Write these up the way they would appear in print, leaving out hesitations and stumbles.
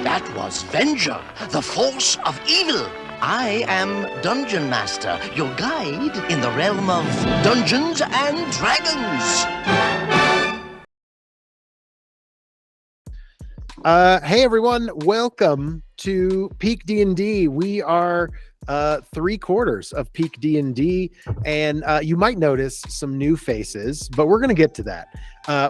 That was Venger, the force of evil. I am Dungeon Master, your guide in the realm of Dungeons and Dragons. Hey everyone, welcome to PeakD&D. We are 3/4 of PeakD&D, and you might notice some new faces, but we're going to get to that.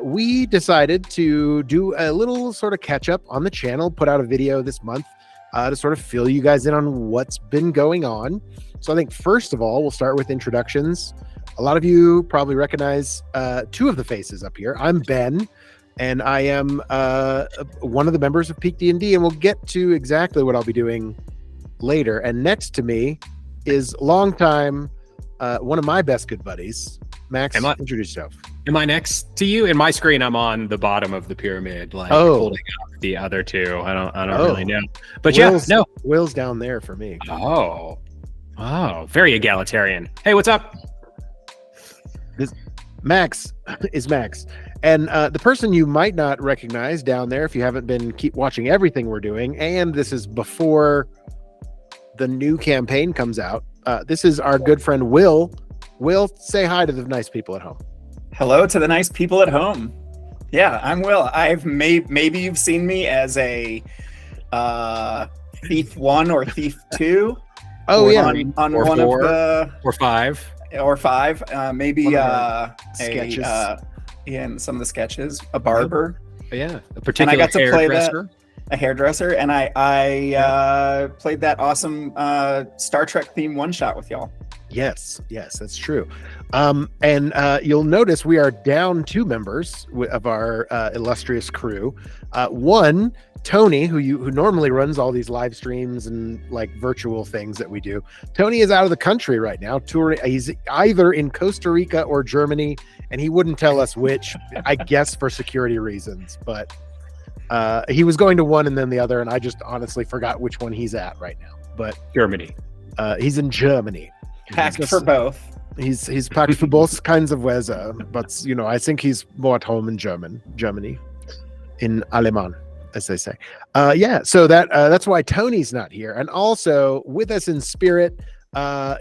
We decided to do a little sort of catch up on the channel, put out a video this month to sort of fill you guys in on what's been going on. So I think first of all, we'll start with introductions. A lot of you probably recognize two of the faces up here. I'm Ben, and I am one of the members of PeakD&D, and we'll get to exactly what I'll be doing later. And next to me is longtime one of my best good buddies, Max. Introduce yourself. Am I next to you? In my screen, I'm on the bottom of the pyramid, like holding up the other two. I don't really know, but Will's down there for me. Oh, very egalitarian. Hey, what's up? Max is Max. And the person you might not recognize down there, if you haven't been watching everything we're doing, and this is before the new campaign comes out, this is our good friend Will. Will, say hi to the nice people at home. Hello to the nice people at home. Yeah, I'm Will. Maybe you've seen me as a Thief 1 or Thief 2. Oh, yeah. On or one 4, of the... Or 5. Or 5. Maybe sketches. In some of the sketches, a barber. Yeah, a particular and I got to play hairdresser. A hairdresser, and I played that awesome Star Trek theme one-shot with y'all. Yes, that's true. And you'll notice we are down 2 members of our illustrious crew. One, Tony, who normally runs all these live streams and like virtual things that we do. Tony is out of the country right now, touring. He's either in Costa Rica or Germany, and he wouldn't tell us which, I guess for security reasons. But he was going to one and then the other, and I just honestly forgot which one he's at right now. But Germany. He's in Germany. Packed for both. He's packed for both kinds of weather, but I think he's more at home in Germany, in Aleman, as they say. So that's why Tony's not here, and also with us in spirit.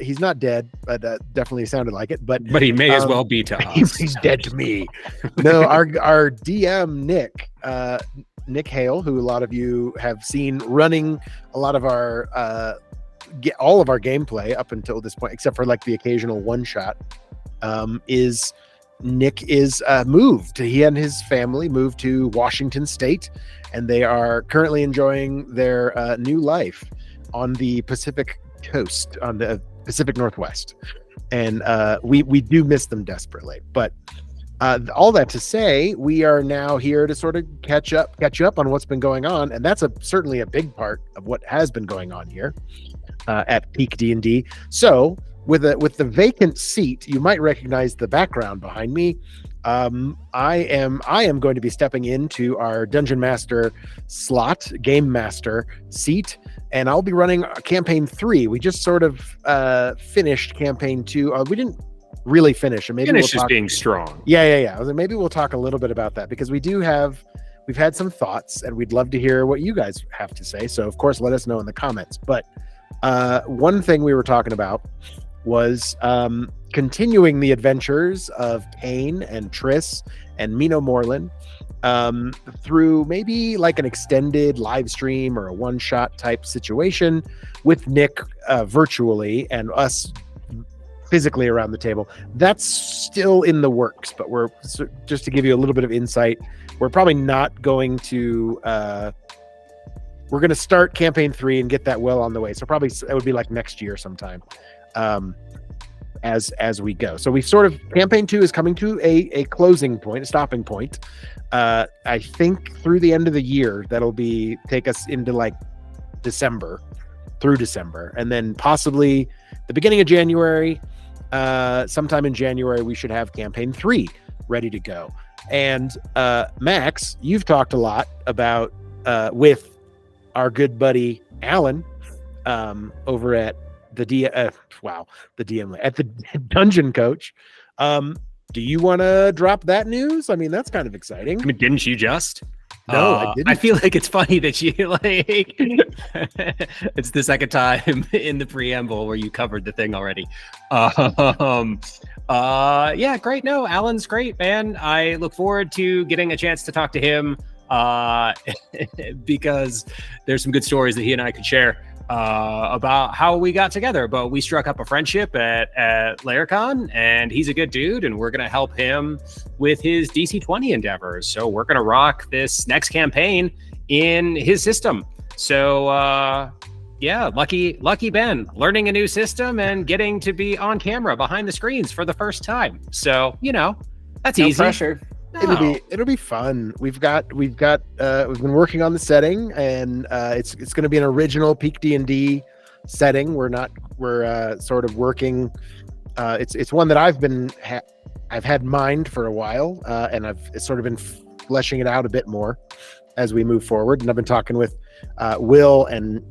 He's not dead, but definitely sounded like it. But he may as well be to us. He's dead to me. No, our DM Nick Hale, who a lot of you have seen running a lot of our all of our gameplay up until this point, except for like the occasional one shot, Nick is moved. He and his family moved to Washington State, and they are currently enjoying their new life on the Pacific coast, on the Pacific Northwest. And we do miss them desperately. But all that to say, we are now here to sort of catch up on what's been going on, and that's certainly a big part of what has been going on here at PeakD&D. So with the vacant seat, you might recognize the background behind me. I am going to be stepping into our Dungeon Master slot, Game Master seat, and I'll be running campaign 3. We just sort of finished campaign 2. We didn't really finish, and maybe Finish is being strong. Yeah. I was like, maybe we'll talk a little bit about that, because we've had some thoughts, and we'd love to hear what you guys have to say. So of course, let us know in the comments. But one thing we were talking about was continuing the adventures of Kane and Triss and Mino Morlin through maybe like an extended live stream or a one-shot type situation with Nick virtually and us physically around the table. That's still in the works, but we're just to give you a little bit of insight, we're probably not going to we're going to start campaign 3 and get that well on the way. So probably it would be like next year sometime as we go. So we've sort of, campaign 2 is coming to a closing point, a stopping point. I think through the end of the year, that'll take us into like through December. And then possibly the beginning of January, sometime in January, we should have campaign 3 ready to go. And Max, you've talked a lot about with our good buddy Alan over at the DM at the Dungeon Coach. Do you want to drop that news? I mean, that's kind of exciting. I mean, didn't you just? No, I didn't. I feel like it's funny that you like it's the second time in the preamble where you covered the thing already. Yeah, great. No, Alan's great, man. I look forward to getting a chance to talk to him because there's some good stories that he and I could share about how we got together. But we struck up a friendship at LayerCon, and he's a good dude, and we're gonna help him with his DC-20 endeavors. So we're gonna rock this next campaign in his system. So yeah, lucky Ben, learning a new system and getting to be on camera behind the screens for the first time. So that's No easy. pressure. It'll be fun. We've been working on the setting, and it's going to be an original PeakD&D setting. We're sort of working. It's one that I've had mined for a while, and I've sort of been fleshing it out a bit more as we move forward. And I've been talking with Will and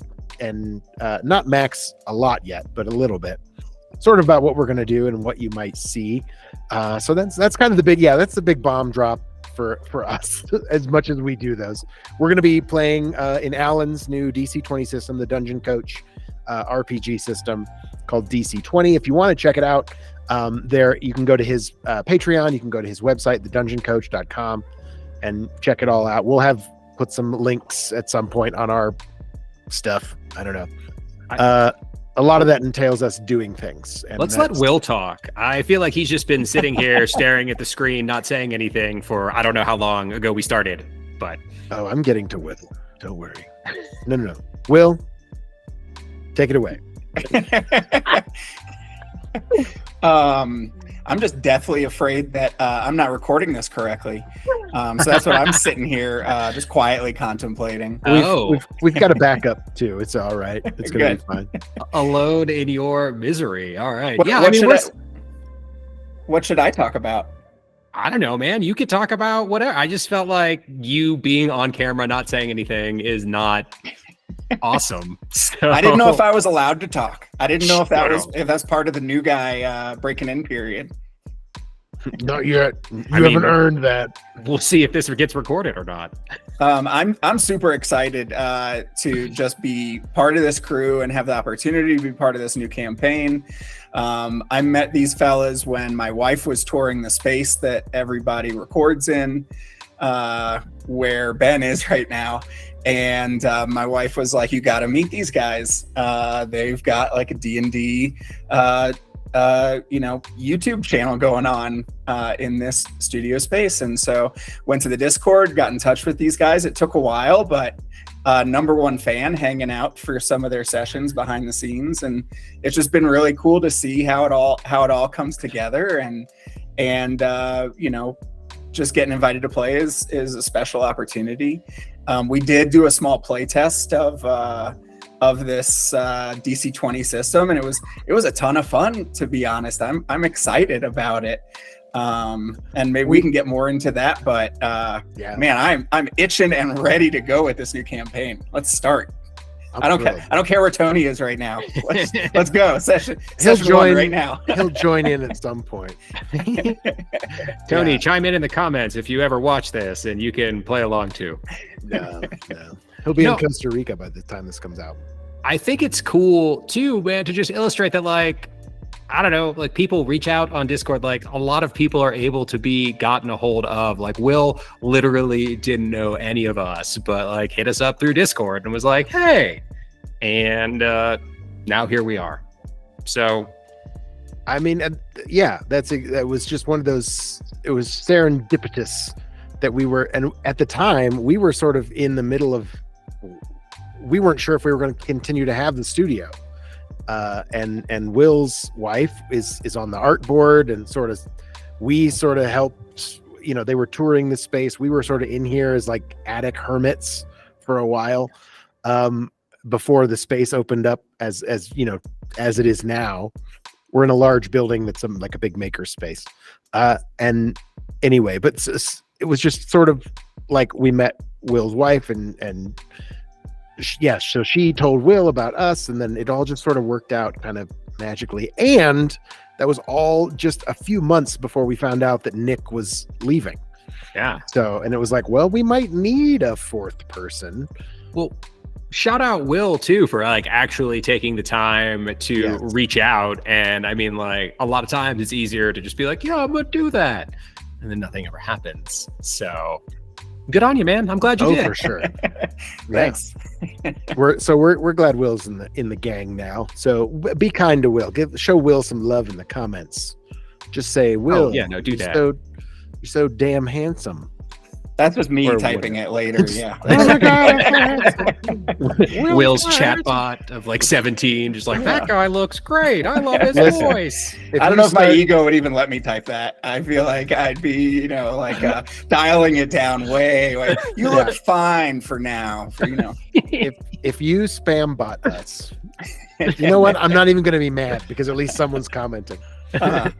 not Max a lot yet, but a little bit, sort of about what we're going to do and what you might see. So that's kind of that's the big bomb drop for us. As much as we do those, we're going to be playing in Alan's new DC-20 system, the Dungeon Coach RPG system called DC-20. If you want to check it out, there you can go to his Patreon, you can go to his website, thedungeoncoach.com, and check it all out. We'll have put some links at some point on our stuff. I don't know. A lot of that entails us doing things. And let's let Will talk. I feel like he's just been sitting here staring at the screen, not saying anything for I don't know how long ago we started. But I'm getting to Will. Don't worry. No. Will, take it away. I'm just deathly afraid that I'm not recording this correctly. So that's what I'm sitting here just quietly contemplating. We've got a backup too. It's all right. It's going to be fine. Alone in your misery. All right. What should I talk about? I don't know, man. You could talk about whatever. I just felt like you being on camera, not saying anything is not awesome. So... I didn't know if I was allowed to talk. I didn't know if that's part of the new guy breaking in period. Not yet. You haven't earned that. We'll see if this gets recorded or not. I'm super excited to just be part of this crew and have the opportunity to be part of this new campaign. I met these fellas when my wife was touring the space that everybody records in, where Ben is right now. And my wife was like, you got to meet these guys. They've got like a D&D, YouTube channel going on in this studio space. And so went to the Discord, got in touch with these guys. It took a while, but number one fan hanging out for some of their sessions behind the scenes. And it's just been really cool to see how it all comes together. And just getting invited to play is a special opportunity. We did do a small play test of this DC-20 system, and it was a ton of fun, to be honest. I'm excited about it. And maybe we can get more into that, but man, I'm itching and ready to go with this new campaign. Let's start. I don't care where Tony is right now. Let's go. Session one right now. He'll join in at some point. Tony, chime in the comments if you ever watch this, and you can play along too. No. He'll be in Costa Rica by the time this comes out. I think it's cool too, man, to just illustrate that, like, I don't know, like people reach out on Discord, like a lot of people are able to be gotten a hold of. Like Will literally didn't know any of us, but like hit us up through Discord and was like, hey, and now here we are. So, I mean, that was just one of those, it was serendipitous that we were, and at the time we were sort of in the middle of, we weren't sure if we were going to continue to have the studio. And Will's wife is on the art board, and we helped, they were touring the space. We were sort of in here as like attic hermits for a while, before the space opened up as it is now. We're in a large building that's like a big maker space. And anyway, but it was just sort of like we met Will's wife and so she told Will about us, and then it all just sort of worked out kind of magically. And that was all just a few months before we found out that Nick was leaving. Yeah. So, and it was like, well, we might need a fourth person. Well, shout out Will too for like actually taking the time to reach out. And I mean, like a lot of times it's easier to just be like, yeah, I'm gonna do that, and then nothing ever happens. So good on you, man. I'm glad you did. For sure. Thanks. We're glad Will's in the gang now. So be kind to Will. Show Will some love in the comments. Just say, Will. Oh, yeah, no, do that. You're so damn handsome. That's just me Or typing it later. Yeah. Oh my God. Will's chatbot of like 17, just like, that guy looks great. I love his Listen, voice. I don't know if my ego would even let me type that. I feel like I'd be, dialing it down way. You look fine for now. If you spam bot us, you know what? I'm not even going to be mad because at least someone's commenting. I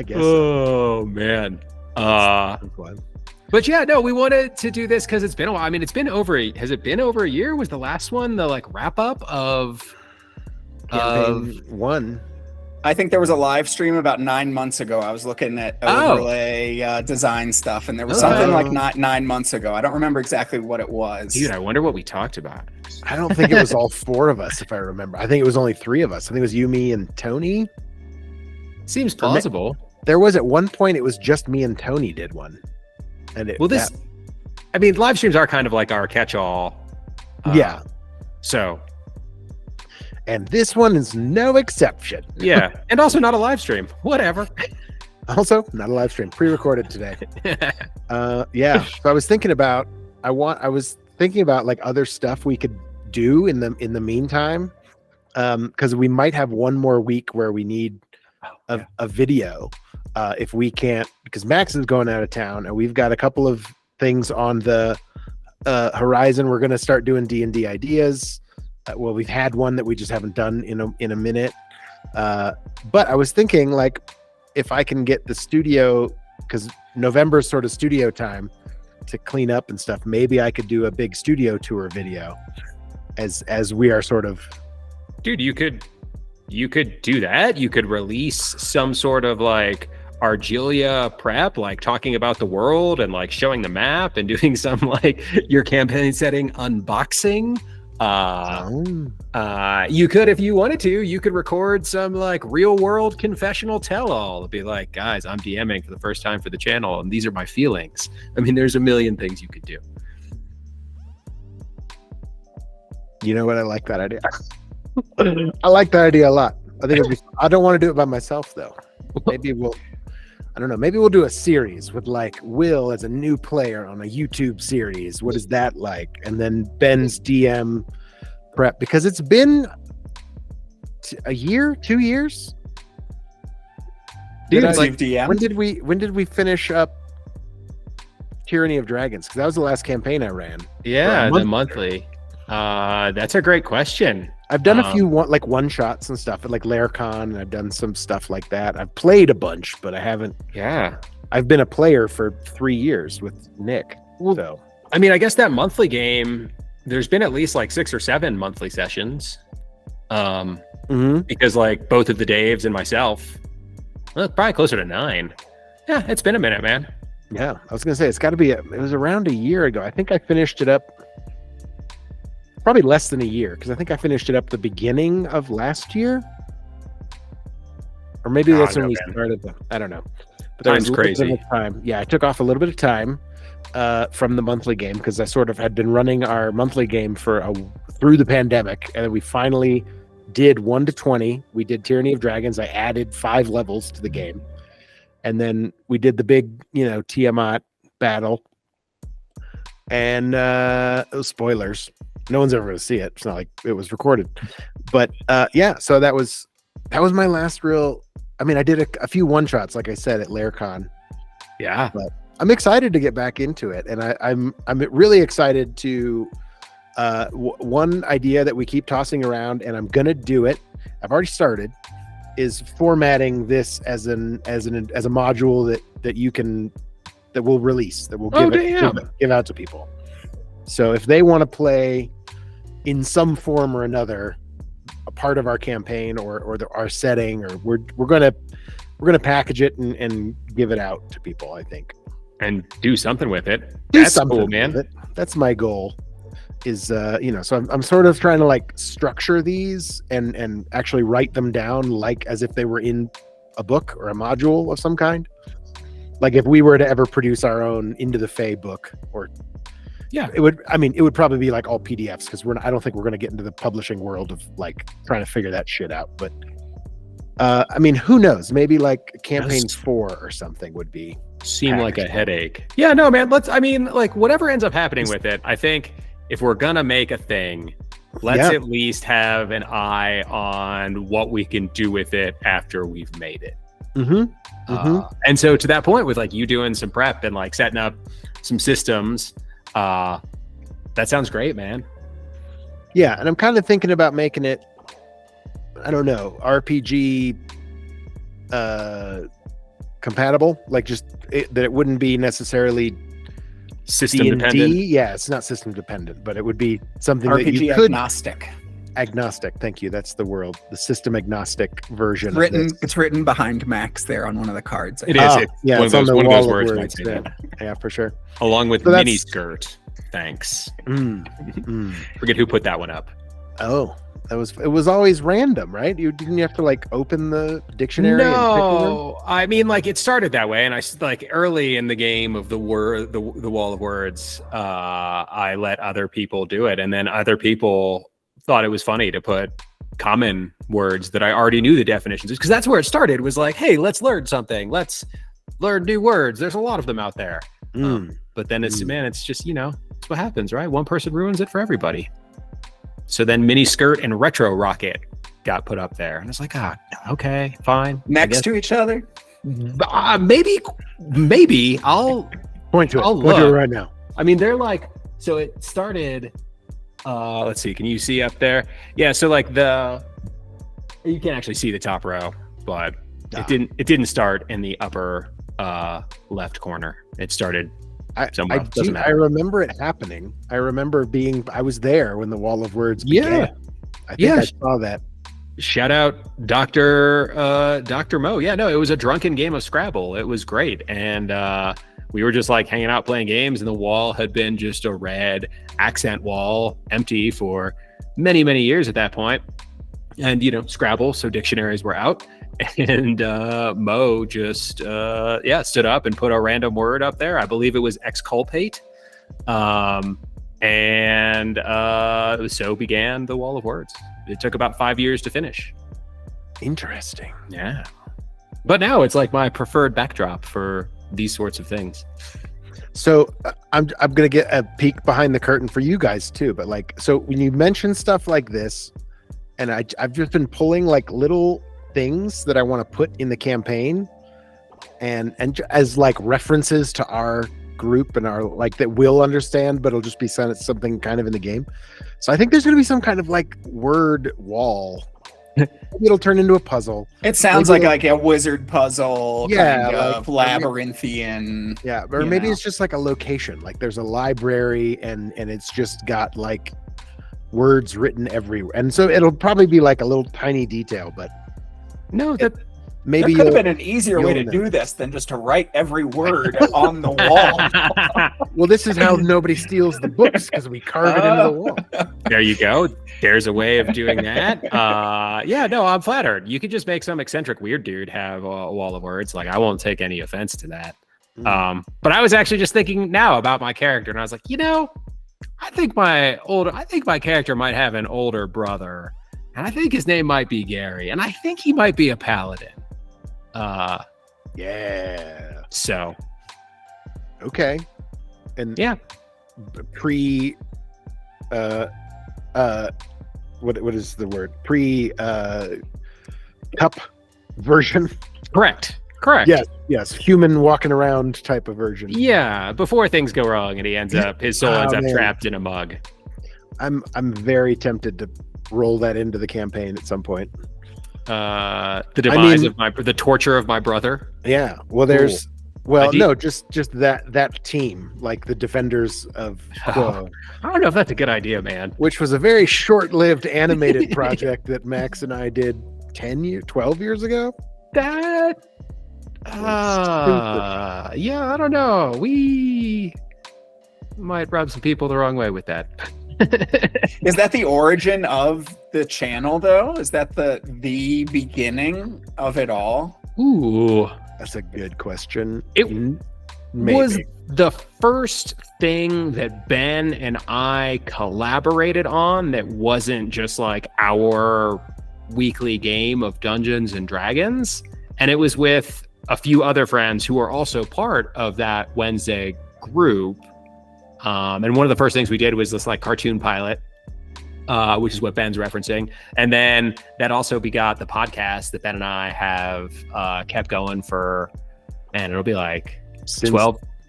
guess. Oh man. But yeah, no, we wanted to do this because it's been a while. I mean, has it been over a year? Was the last one the like wrap up of campaign 1? I think there was a live stream about 9 months ago. I was looking at overlay design stuff, and there was something like 9 months ago. I don't remember exactly what it was. Dude, I wonder what we talked about. I don't think it was all 4 of us, if I remember. I think it was only 3 of us. I think it was you, me, and Tony. Seems plausible. There was at one point it was just me and Tony did one. And I mean, live streams are kind of like our catch-all. Yeah. So. And this one is no exception. Yeah. And also not a live stream. Whatever. Also not a live stream. Pre-recorded today. Yeah. So I was thinking about like other stuff we could do in the meantime. Because we might have one more week where we need a video. If we can't, because Max is going out of town and we've got a couple of things on the horizon. We're going to start doing D&D ideas. Well, we've had one that we just haven't done in a minute. But I was thinking, like, if I can get the studio, because November is sort of studio time to clean up and stuff, maybe I could do a big studio tour video as we are sort of. Dude, you could do that. You could release some sort of like Argelia prep, like talking about the world and like showing the map and doing some like your campaign setting unboxing. You could, if you wanted to, you could record some like real world confessional tell-all. It'd be like, guys, I'm DMing for the first time for the channel and these are my feelings. I mean, there's a million things you could do. You know what? I like that idea. I like that idea a lot. I think I don't want to do it by myself though. Maybe we'll do a series with like Will as a new player on a YouTube series. What is that like? And then Ben's DM prep, because it's been a year, 2 years. Dude, when did we finish up Tyranny of Dragons? Because that was the last campaign I ran. Yeah, the monthly. That's a great question. I've done a few one shots and stuff at like LairCon, and I've done some stuff like that. I've played a bunch, but I haven't. Yeah, I've been a player for 3 years with Nick. So I mean, I guess that monthly game, there's been at least like 6 or 7 monthly sessions. Because like both of the Daves and myself, well, probably closer to 9. Yeah, it's been a minute, man. Yeah, I was gonna say it's got to be. It was around a year ago. I think I finished it up. Probably less than a year, because I think I finished it up the beginning of last year, or maybe that's when we started them. I don't know. But time's crazy. Yeah, I took off a little bit of time from the monthly game because I sort of had been running our monthly game through the pandemic, and then we finally did 1 to 20. We did Tyranny of Dragons. I added 5 levels to the game, and then we did the big, Tiamat battle. And spoilers. No one's ever going to see it. It's not like it was recorded. But yeah, so that was my last real. I mean, I did a few one-shots, like I said, at LairCon. Yeah. But I'm excited to get back into it. And I'm really excited to one idea that we keep tossing around, and I'm going to do it. I've already started, is formatting this as a module that we'll release, that we'll give out to people. So if they want to play in some form or another a part of our campaign or our setting, or we're going to package it and give it out to people, I think. And do something with it. Do That's something cool, man. with it. That's my goal. Is so I'm sort of trying to like structure these and actually write them down like as if they were in a book or a module of some kind. Like if we were to ever produce our own Into the Fae book, or it would probably be like all PDFs, because I don't think we're going to get into the publishing world of like trying to figure that shit out. But who knows? Maybe like campaign 4 or something would be seem like a headache. Yeah, no, man. Whatever ends up happening with it, I think if we're gonna make a thing, let's at least have an eye on what we can do with it after we've made it. And so to that point, with like you doing some prep and like setting up some systems, that sounds great, man. Yeah, and I'm kind of thinking about making it, I don't know, RPG compatible, like just that it wouldn't be necessarily system D&D. dependent. Yeah, it's not system dependent, but it would be something RPG that you could agnostic. Thank you. That's the word. The system agnostic version. It's written behind Max there on one of the cards. It is. It's one of those words. Might say that. Yeah, for sure. Along with mini skirt. Thanks. Forget who put that one up. Oh, it was always random, right? You didn't have to like open the dictionary. No, I mean, like it started that way, and I like early in the game of the wall of words, I let other people do it, and then other people thought it was funny to put common words that I already knew the definitions, because that's where it started. It was like, hey, let's learn something. Let's learn new words. There's a lot of them out there. But then it's just, it's what happens, right? One person ruins it for everybody. So then mini skirt and retro rocket got put up there, and it's like, okay, fine. Next to each other. Maybe I'll point to it. I'll point to it right now. I mean, they're like, so it started. Let's see. Can you see up there? Yeah. So like you can't actually see the top row, but it didn't start in the upper left corner. It started. I remember it happening. I remember I was there when the wall of words began. I think I saw that. Shout out Dr. Mo. Yeah, no, it was a drunken game of Scrabble. It was great. And we were just like hanging out playing games, and the wall had been just a red accent wall, empty for many, many years at that point. And, Scrabble, so dictionaries were out. And Mo just stood up and put a random word up there. I believe it was exculpate. So began the wall of words. It took about 5 years to finish. Interesting. Yeah. But now it's like my preferred backdrop for these sorts of things. So I'm gonna get a peek behind the curtain for you guys too. But like, so when you mention stuff like this, and I've just been pulling like little things that I want to put in the campaign, and as like references to our group and our like that we'll understand, but it'll just be something kind of in the game. So I think there's going to be some kind of like word wall. It'll turn into a puzzle. It sounds like a wizard puzzle, kind of like, labyrinthian. Yeah, or maybe it's just like a location. Like there's a library and it's just got like words written everywhere, and so it'll probably be like a little tiny detail, but no, that maybe there could have been an easier way to do this than just to write every word on the wall. Well, this is how nobody steals the books, because we carve it into the wall. There you go. There's a way of doing that. I'm flattered. You could just make some eccentric weird dude have a wall of words. Like, I won't take any offense to that. But I was actually just thinking now about my character, and I was like, I think my character might have an older brother. And I think his name might be Gary, and I think he might be a paladin. So, okay, and what is the word? Cup version. Correct. Yes. Human walking around type of version. Yeah. Before things go wrong, and his soul ends up trapped in a mug. I'm very tempted to roll that into the campaign at some point. The torture of my brother. Yeah. Well, there's just that team, like the defenders of Quo. I don't know if that's a good idea, man. Which was a very short-lived animated project that Max and I did 12 years ago. Yeah, I don't know. We might rub some people the wrong way with that. Is that the origin of the channel, though? Is that the beginning of it all? Ooh, That's a good question. It Maybe. was the first thing that Ben and I collaborated on that wasn't just like our weekly game of Dungeons and Dragons. And it was with a few other friends who are also part of that Wednesday group. And one of the first things we did was this like cartoon pilot, which is what Ben's referencing. And then that also begot the podcast that Ben and I have kept going for, man, it'll be like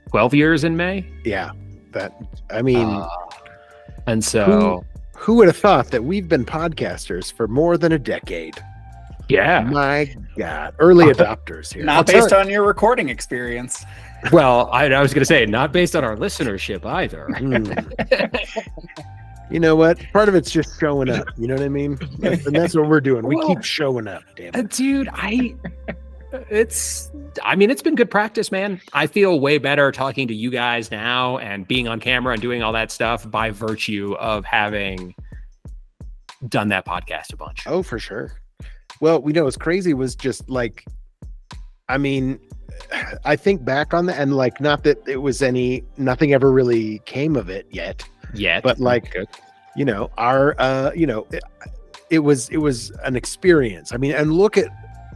12 years in May. Yeah. I mean, and so who would have thought that we've been podcasters for more than a decade? Yeah. My God. Early adopters here. Not based on your recording experience. Well, I was going to say, not based on our listenership either. You know what? Part of it's just showing up. You know what I mean? And that's what we're doing. We keep showing up. Damn it. Dude, it's been good practice, man. I feel way better talking to you guys now and being on camera and doing all that stuff by virtue of having done that podcast a bunch. Oh, for sure. Well, we know what's crazy was just like, I mean, I think back on that, and like, not that it was nothing ever really came of it yet, but like, you know, it was an experience. I mean, and look at,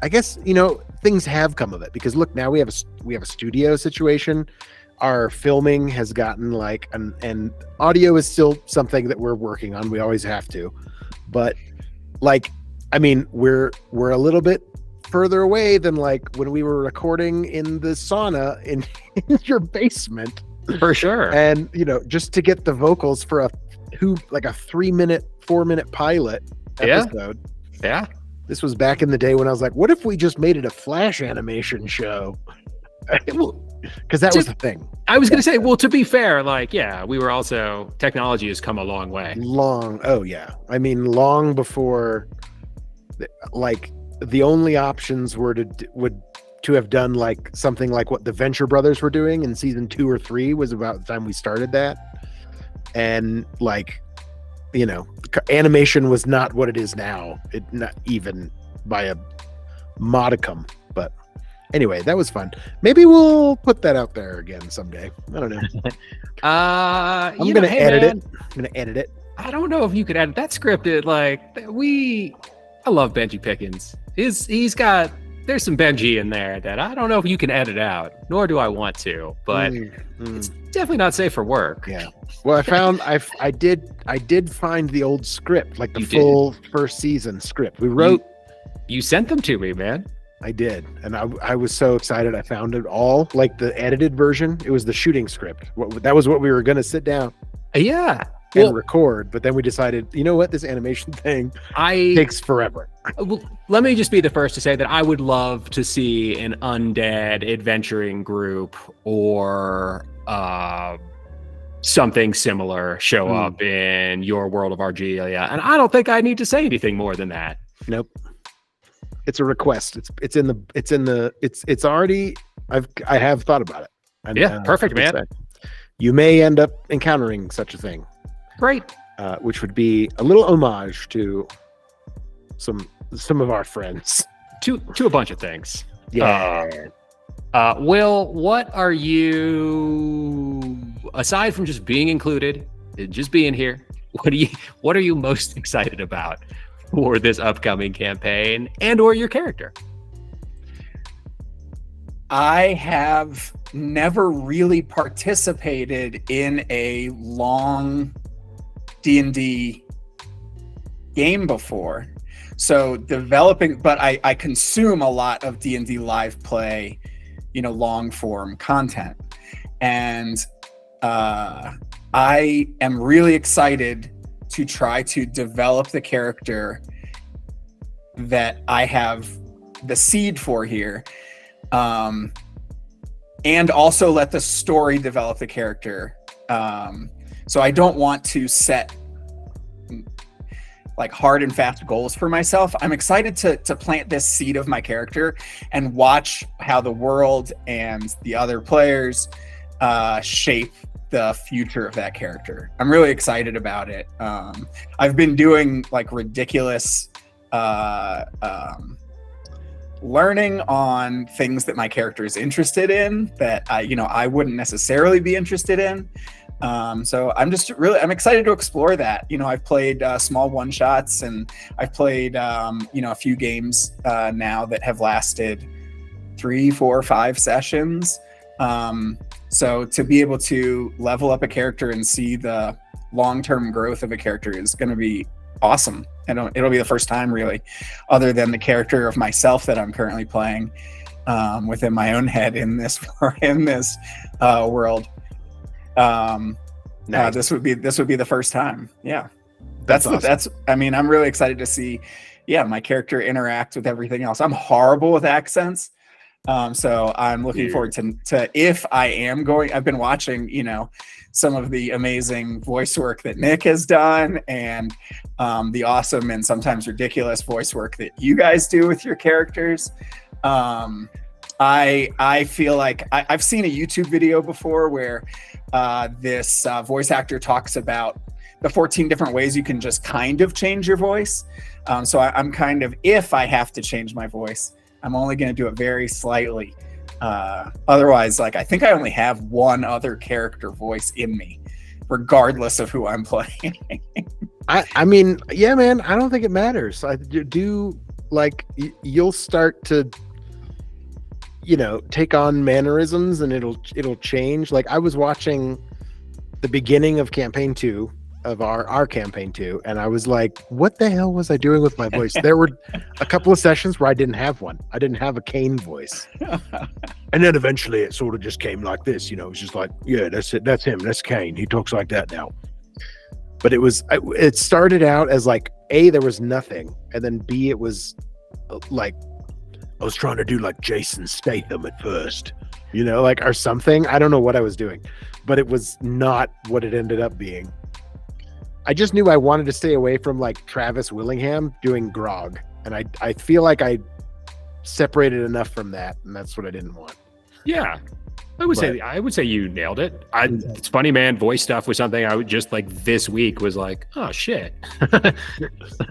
I guess, you know, things have come of it, because look, now we have a studio situation. Our filming has gotten like, and audio is still something that we're working on. We always have to, but like, I mean, we're a little bit further away than like when we were recording in the sauna in your basement, for sure. And you know, just to get the vocals for a 4-minute pilot episode. Yeah. This was back in the day when I was like, what if we just made it a Flash animation show? Because that was the thing. I was going to say, well, to be fair, like, yeah, we were also, technology has come a long way. Oh yeah. I mean, long before, like, the only options would to have done like something like what the Venture Brothers were doing in season 2 or 3 was about the time we started that. And like, you know, animation was not what it is now. It not even by a modicum. But anyway, that was fun. Maybe we'll put that out there again someday. I don't know. I'm gonna edit it. I don't know if you could edit that scripted. Like, I love Benji Pickens. There's some Benji in there that I don't know if you can edit out, nor do I want to, but it's definitely not safe for work. Yeah. Well, I did find the old script, like the full first season script. We wrote. You sent them to me, man. I did. And I was so excited. I found it all, like the edited version. It was the shooting script. That was what we were going to sit down. Yeah. And record, but then we decided, you know what, this animation thing takes forever. Well, let me just be the first to say that I would love to see an undead adventuring group or something similar show up in your world of Argelia, and I don't think I need to say anything more than that. Nope. It's a request. It's already. I have thought about it. And, perfect, man. You may end up encountering such a thing. Great. Which would be a little homage to some of our friends. To a bunch of things. Yeah. Will, what are you, aside from just being included, just being here, what are you most excited about for this upcoming campaign and or your character? I have never really participated in a long D&D game before. So developing, but I consume a lot of D&D live play, you know, long form content. And I am really excited to try to develop the character that I have the seed for here. And also let the story develop the character. So I don't want to set like hard and fast goals for myself. I'm excited to plant this seed of my character and watch how the world and the other players shape the future of that character. I'm really excited about it. I've been doing like ridiculous learning on things that my character is interested in that I wouldn't necessarily be interested in. So I'm excited to explore that. I've played small one shots, and I've played a few games now that have lasted 3, 4, 5 sessions. So to be able to level up a character and see the long-term growth of a character is going to be awesome. And it'll be the first time really, other than the character of myself that I'm currently playing within my own head in this world. Nice. This would be the first time. Yeah. That's awesome. I'm really excited to see, my character interact with everything else. I'm horrible with accents. So I'm looking forward to if I am going. I've been watching, some of the amazing voice work that Nick has done, and the awesome and sometimes ridiculous voice work that you guys do with your characters. I feel like I've seen a YouTube video before where this voice actor talks about the 14 different ways you can just kind of change your voice. So I'm kind of, if I have to change my voice, I'm only going to do it very slightly. Otherwise, I think I only have one other character voice in me, regardless of who I'm playing. I mean, yeah, man, I don't think it matters. I do you'll start to, take on mannerisms, and it'll change. Like, I was watching the beginning of campaign 2 of our campaign 2, and I was like, what the hell was I doing with my voice? There were a couple of sessions where I didn't have one. I didn't have a Kane voice. And then eventually it sort of just came like this, it's just like, yeah, that's it. That's him. That's Kane. He talks like that now. But it started out as like, A, there was nothing. And then B, it was like, I was trying to do like Jason Statham at first, or something. I don't know what I was doing, but it was not what it ended up being. I just knew I wanted to stay away from like Travis Willingham doing Grog. And I feel like I separated enough from that, and that's what I didn't want. Yeah. I would say you nailed it. It's funny, man. Voice stuff was something I would just this week was like, oh shit.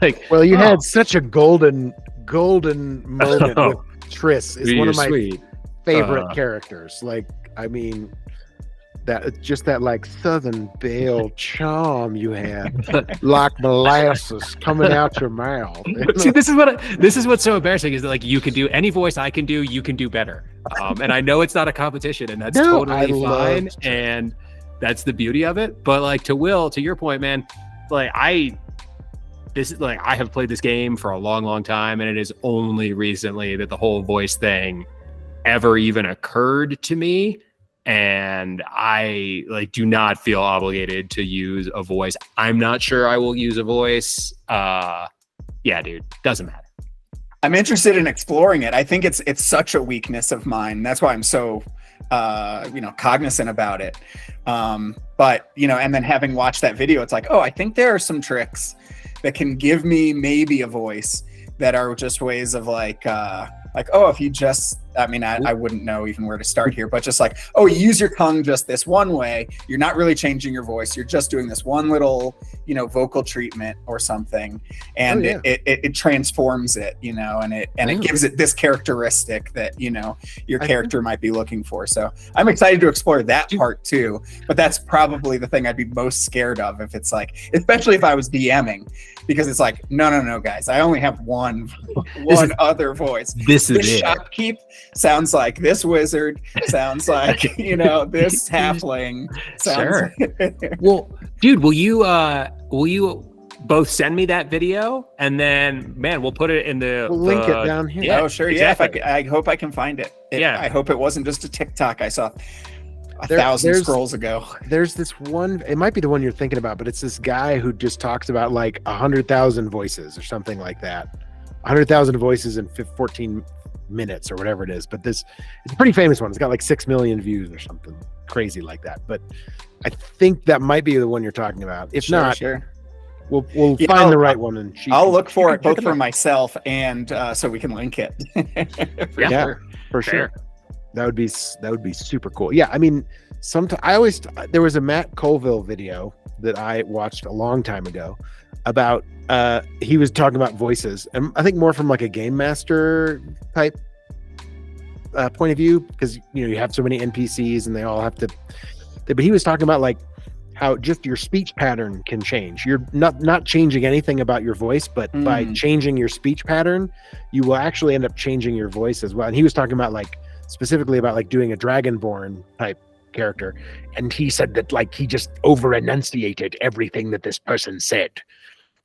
You had such a golden moment with Triss. Is one of my favorite characters. That Southern Belle charm you had, like molasses coming out your mouth. See, this is what's so embarrassing is that you can do any voice I can do, you can do better. And I know it's not a competition, and that's totally fine, and that's the beauty of it. But to your point, man, I have played this game for a long, long time, and it is only recently that the whole voice thing ever even occurred to me. And I do not feel obligated to use a voice. I'm not sure I will use a voice. Yeah, dude, doesn't matter. I'm interested in exploring it. I think it's such a weakness of mine. That's why I'm so cognizant about it. But and then having watched that video, it's like, oh, I think there are some tricks that can give me maybe a voice that are just ways of if you just, I wouldn't know even where to start here, but just you use your tongue just this one way. You're not really changing your voice. You're just doing this one little, vocal treatment or something. And it transforms it, and it gives it this characteristic that, your character might be looking for. So I'm excited to explore that part too, but that's probably the thing I'd be most scared of if it's especially if I was DMing, because it's no, guys, I only have one other voice. This is it. Shopkeep sounds like this wizard, sounds like this halfling sounds. Sure. Well, dude, will you both send me that video, and then we'll put it in we'll link it down here. Yeah, oh sure. Exactly. I hope I can find it. I hope it wasn't just a TikTok I saw 1,000 scrolls ago. There's this one, it might be the one you're thinking about, but it's this guy who just talks about 100,000 voices or something like that. 100,000 voices in 14 minutes or whatever it is. But it's a pretty famous one. It's got 6 million views or something crazy like that. But I think that might be the one you're talking about. If not, We'll Yeah, find the right one, and I'll look for it check both it for out. myself and so we can link it. Yeah, for sure. That would be super cool. Yeah, I mean, there was a Matt Colville video that I watched a long time ago about he was talking about voices, and I think more from like a game master type point of view, because you have so many NPCs and they all have to. But he was talking about like how just your speech pattern can change. You're not changing anything about your voice, but by changing your speech pattern, you will actually end up changing your voice as well. And he was talking about like specifically about like doing a Dragonborn type character, and he said that like he just over enunciated everything that this person said,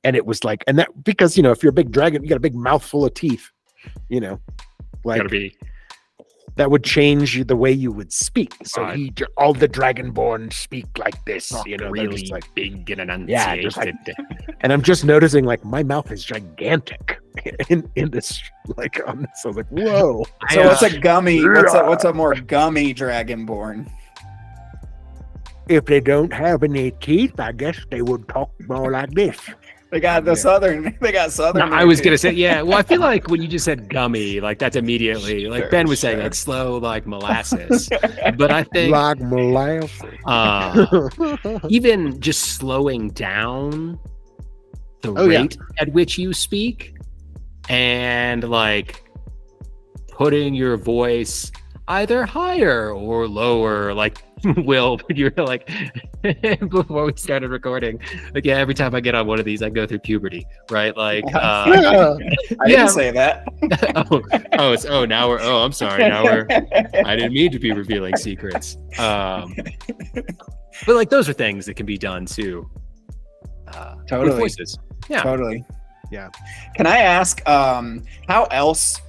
and it was like, and that because if you're a big dragon, you got a big mouth full of teeth, like Gotta be. that would change the way you would speak. So all the Dragonborn speak like this, really just like big and enunciated. yeah, just like, and I'm just noticing like my mouth is gigantic in this, like on this. I was like, whoa. So what's a gummy? What's a more gummy Dragonborn? If they don't have any teeth, I guess they would talk more like this. They got southern. They got southern. No, I was gonna say, yeah. Well, I feel like when you just said gummy, like that's immediately like Ben was saying, like slow, like molasses. But I think like molasses. Even just slowing down the rate at which you speak, and like putting your voice either higher or lower, like Will, you're like before we started recording, like every time I get on one of these I go through puberty, right? Like I didn't say that. I'm sorry, I didn't mean to be revealing secrets, but like those are things that can be done too, totally. with voices. Totally. Yeah. Can I ask how else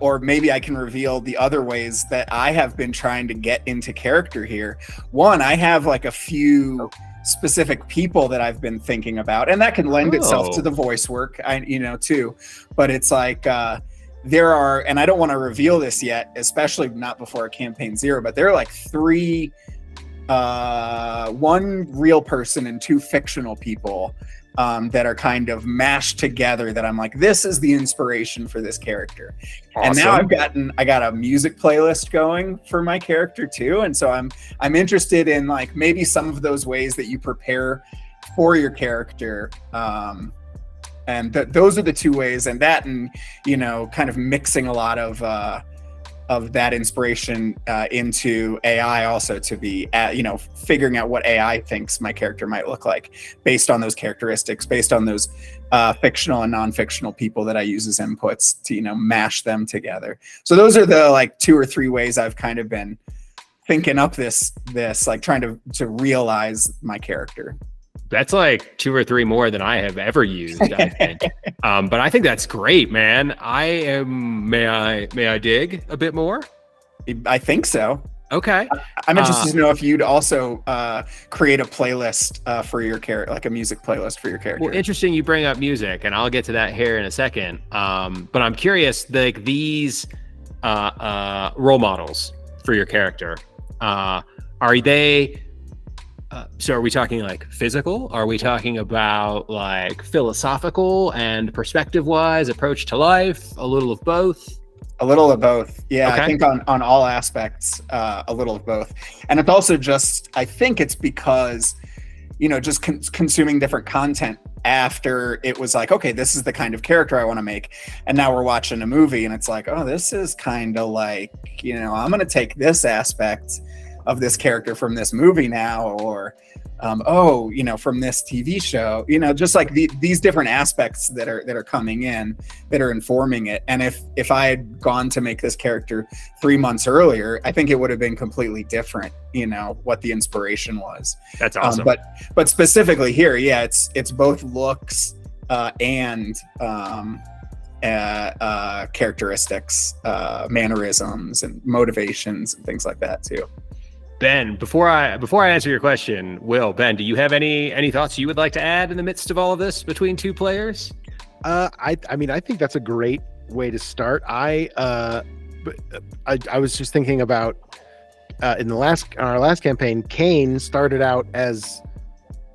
or maybe I can reveal the other ways that I have been trying to get into character here. One, I have like a few specific people that I've been thinking about, and that can lend itself to the voice work, too. But it's like there are, and I don't want to reveal this yet, especially not before campaign 0, but there are like 3, one real person and 2 fictional people that are kind of mashed together that I'm like, this is the inspiration for this character. Awesome. And now I got a music playlist going for my character too. And so I'm interested in like maybe some of those ways that you prepare for your character. And those are the 2 ways, and that, and, kind of mixing a lot of that inspiration into AI also, to be figuring out what AI thinks my character might look like based on those characteristics, based on those fictional and non-fictional people that I use as inputs to mash them together. So those are the like 2 or 3 ways I've kind of been thinking up this like trying to realize my character. That's like 2 or 3 more than I have ever used, I think. But I think that's great, man. May I dig a bit more? I think so. Okay. I'm interested to know if you'd also create a playlist for your character, like a music playlist for your character. Well, interesting you bring up music, and I'll get to that here in a second. But I'm curious, like these role models for your character, are they... so are we talking like physical? Are we talking about like philosophical and perspective wise approach to life? A little of both? A little of both. Yeah. Okay. I think on all aspects, a little of both. And it's also just, I think it's because, just consuming different content after it was like, okay, this is the kind of character I want to make. And now we're watching a movie and it's like, oh, this is kind of like, I'm going to take this aspect of this character from this movie now, or from this TV show, just like these different aspects that are coming in, that are informing it. And if I had gone to make this character 3 months earlier, I think it would have been completely different, what the inspiration was. That's awesome. But specifically here, yeah, it's both looks and characteristics, mannerisms and motivations and things like that too. Ben, before I answer your question, Ben, do you have any thoughts you would like to add in the midst of all of this between 2 players? I mean, I think that's a great way to start. I was just thinking about on our last campaign, Kane started out as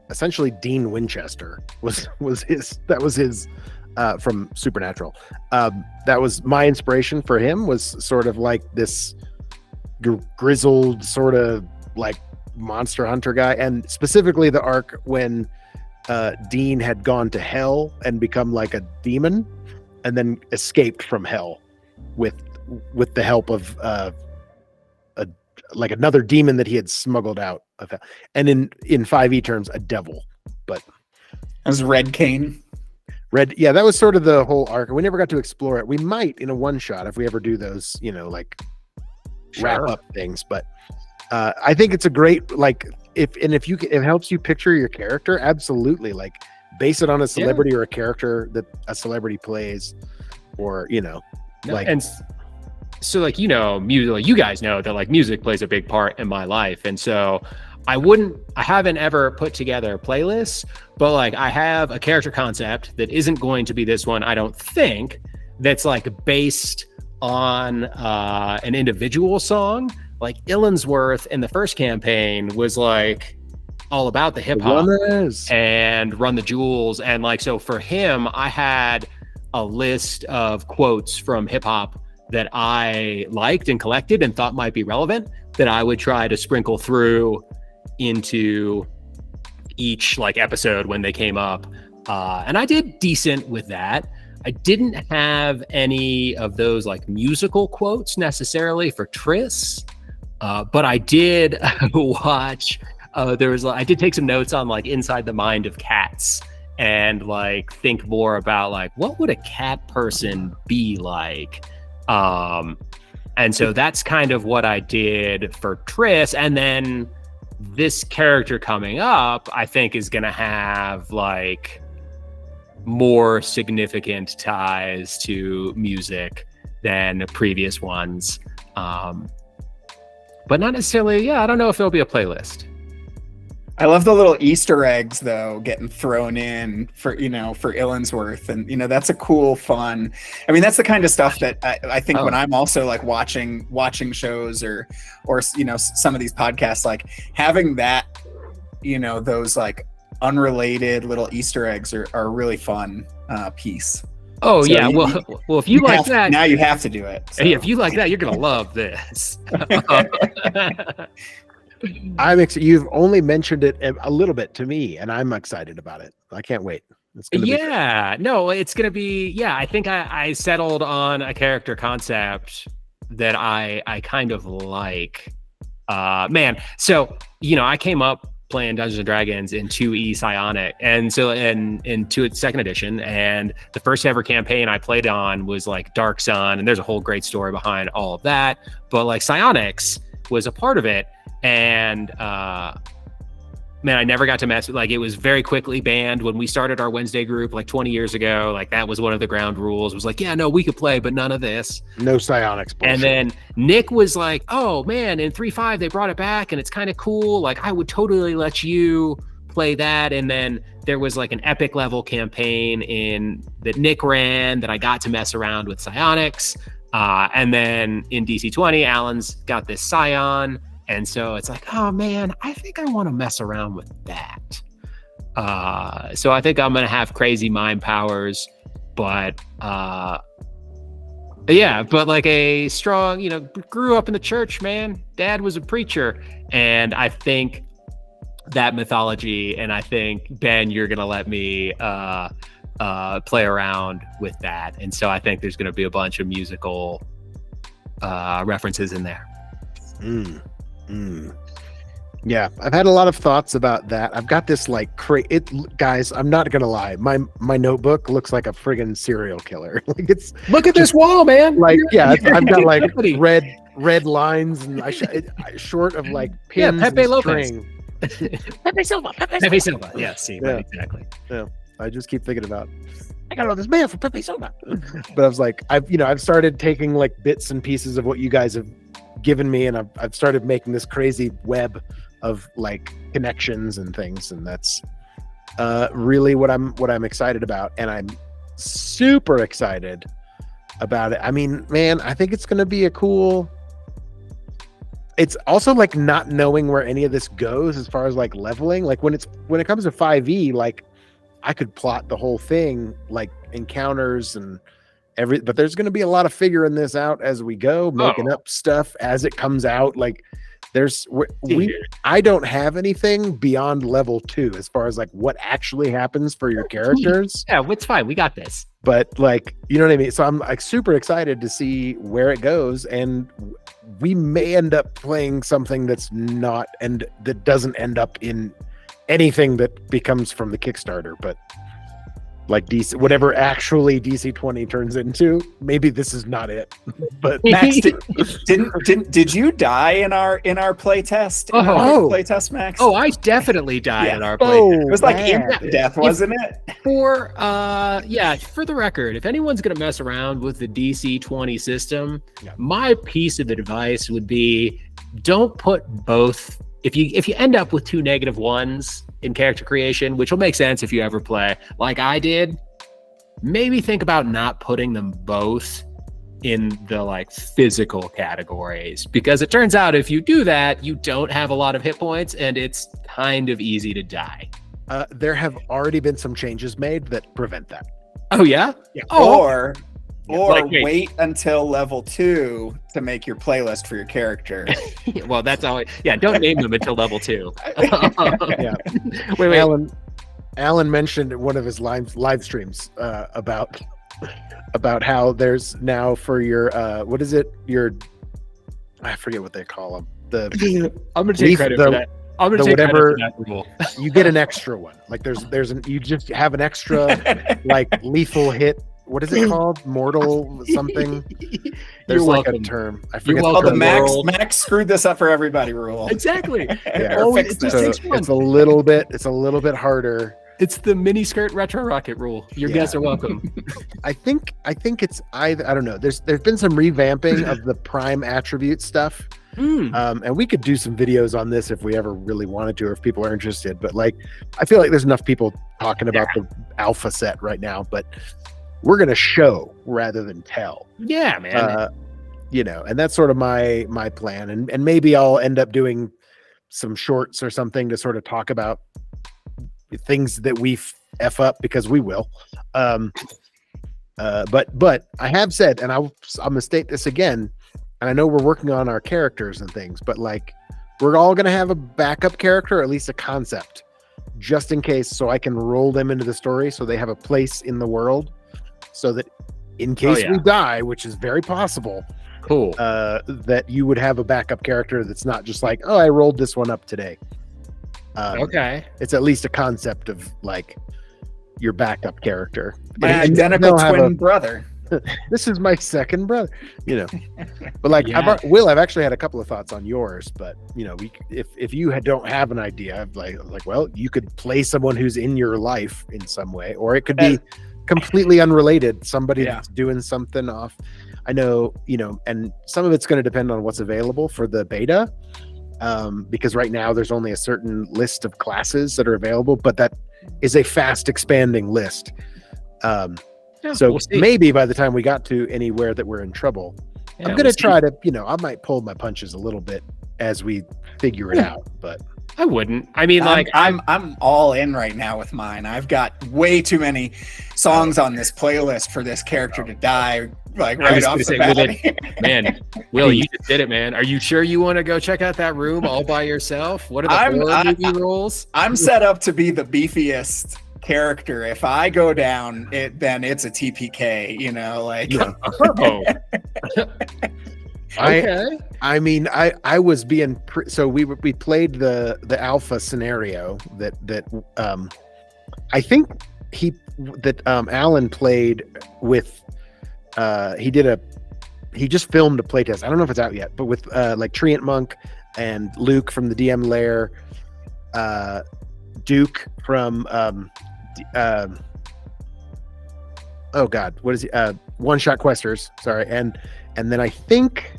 essentially Dean Winchester was his from Supernatural. That was my inspiration for him, was sort of like this grizzled sort of like monster hunter guy, and specifically the arc when Dean had gone to hell and become like a demon and then escaped from hell with the help of like another demon that he had smuggled out of hell. And in 5e terms, a devil. But as Red Cane. Yeah, that was sort of the whole arc. We never got to explore it. We might in a one shot if we ever do those, like wrap up things. But I think it's a great, like, if it helps you picture your character, absolutely, like base it on a celebrity or a character that a celebrity plays, or like. And so, like, music, like, you guys know that like music plays a big part in my life, and so I haven't ever put together playlists, but like I have a character concept that isn't going to be this one, I don't think, that's like based on an individual song. Like Illinsworth in the first campaign was like all about the hip hop and Run the Jewels. And like, so for him, I had a list of quotes from hip hop that I liked and collected and thought might be relevant that I would try to sprinkle through into each like episode when they came up. And I did decent with that. I didn't have any of those like musical quotes necessarily for Triss, but I did watch, I did take some notes on like Inside the Mind of Cats and like think more about like, what would a cat person be like? And so that's kind of what I did for Triss. And then this character coming up, I think, is going to have like more significant ties to music than the previous ones. But not necessarily, I don't know if there'll be a playlist. I love the little Easter eggs though getting thrown in for Illinsworth, and that's a cool, fun. I mean, that's the kind of stuff that I think when I'm also like watching shows or some of these podcasts, like having that, those like unrelated little Easter eggs are a really fun piece. Oh, so yeah. Well, if you like that, now you have to do it. So. Yeah, if you like that, you're gonna love this. You've only mentioned it a little bit to me, and I'm excited about it. I can't wait. It's gonna be great. I think I settled on a character concept that I kind of like. So I came up playing Dungeons and Dragons in 2E Psionic, and so in 2nd edition, and the first ever campaign I played on was like Dark Sun, and there's a whole great story behind all of that. But like Psionics was a part of it. And I never got to mess with, like, it was very quickly banned when we started our Wednesday group like 20 years ago. Like that was one of the ground rules. It was like, we could play, but none of this. No psionics bullshit. And then Nick was like, oh man, in 3.5 they brought it back and it's kind of cool. Like I would totally let you play that. And then there was like an epic level campaign that Nick ran that I got to mess around with psionics. And then in DC20, Alan's got this Scion. And so it's like, oh man, I think I want to mess around with that. So I think I'm going to have crazy mind powers, but but like a strong, grew up in the church, man. Dad was a preacher. And I think that mythology, and I think, Ben, you're going to let me play around with that. And so I think there's going to be a bunch of musical references in there. Yeah, I've had a lot of thoughts about that. I've got this like guys, I'm not gonna lie, my notebook looks like a friggin' serial killer. Like look at this wall, man. Like I've got like red lines, and I short of like pins Pepe and Lopez. string. Pepe Silva. Yeah, see, right, exactly. Yeah, I just keep thinking about, I got all this mail for Pepe Silva. But I was like, I've started taking like bits and pieces of what you guys have given me, and I've started making this crazy web of like connections and things, and that's really what I'm excited about, and I'm super excited about it. I mean, man, I think it's gonna be a cool it's also like not knowing where any of this goes as far as like leveling. Like when it comes to 5e, like I could plot the whole thing, like encounters and but there's going to be a lot of figuring this out as we go, making up stuff as it comes out. Like I don't have anything beyond level 2 as far as like what actually happens for your characters. Yeah, it's fine. We got this. But like, you know what I mean? So I'm like super excited to see where it goes, and we may end up playing something that's not, and that doesn't end up in anything that becomes from the Kickstarter, but like DC, whatever actually DC 20 turns into, maybe this is not it. But Max, did you die in our playtest? Playtest, Max. Oh, I definitely died in our playtest. It was like instant death, wasn't it? For the record, if anyone's gonna mess around with the DC 20 system, my piece of advice would be don't put both. If you end up with 2 -1s in character creation, which will make sense if you ever play like I did, maybe think about not putting them both in the like physical categories, because it turns out if you do that, you don't have a lot of hit points and it's kind of easy to die. There have already been some changes made that prevent that. Oh yeah? Or wait until level 2 to make your playlist for your character. Well, that's always don't name them until level 2. Yeah. Wait. Alan mentioned in one of his live streams about how there's now for your what is it? I forget what they call them. I'm gonna take credit for that. I'm gonna take credit for that rule. You get an extra one. Like you just have an extra like lethal hit. What is it called? Mortal something? There's like a term. I forget. The Max screwed this up for everybody rule. Exactly. It's a little bit harder. It's the mini skirt retro rocket rule. Your guests are welcome. I think it's I don't know. There's been some revamping of the prime attribute stuff. And we could do some videos on this if we ever really wanted to, or if people are interested. But like, I feel like there's enough people talking about the alpha set right now, but we're going to show rather than tell. Yeah, man. And that's sort of my plan. And maybe I'll end up doing some shorts or something to sort of talk about things that we F up, because we will. But I have said, and I'm going to state this again, and I know we're working on our characters and things, but like, we're all going to have a backup character, or at least a concept, just in case, so I can roll them into the story so they have a place in the world. So that in case we die, which is very possible, that you would have a backup character that's not just like, oh, I rolled this one up today. It's at least a concept of like your backup character. My identical twin brother. This is my second brother, But like, I've actually had a couple of thoughts on yours, but if you don't have an idea, like, well, you could play someone who's in your life in some way, or it could be completely unrelated, somebody that's doing something off. I know, and some of it's going to depend on what's available for the beta, because right now there's only a certain list of classes that are available, but that is a fast expanding list. So maybe by the time we got to anywhere that we're in trouble, I'm going to try to, I might pull my punches a little bit as we figure it out, but I wouldn't. I mean, I'm all in right now with mine. I've got way too many songs on this playlist for this character to die like right off the bat. Man, Will, you just did it, man. Are you sure you want to go check out that room all by yourself? What are the horror movie rules? I'm set up to be the beefiest character. If I go down, then it's a TPK. Okay. I mean, I was being so we played the alpha scenario that I think Alan played with. He just filmed a playtest. I don't know if it's out yet, but with like Treant Monk and Luke from the DM Lair, Duke from oh god, what is he? One Shot Questers. Sorry, and then I think,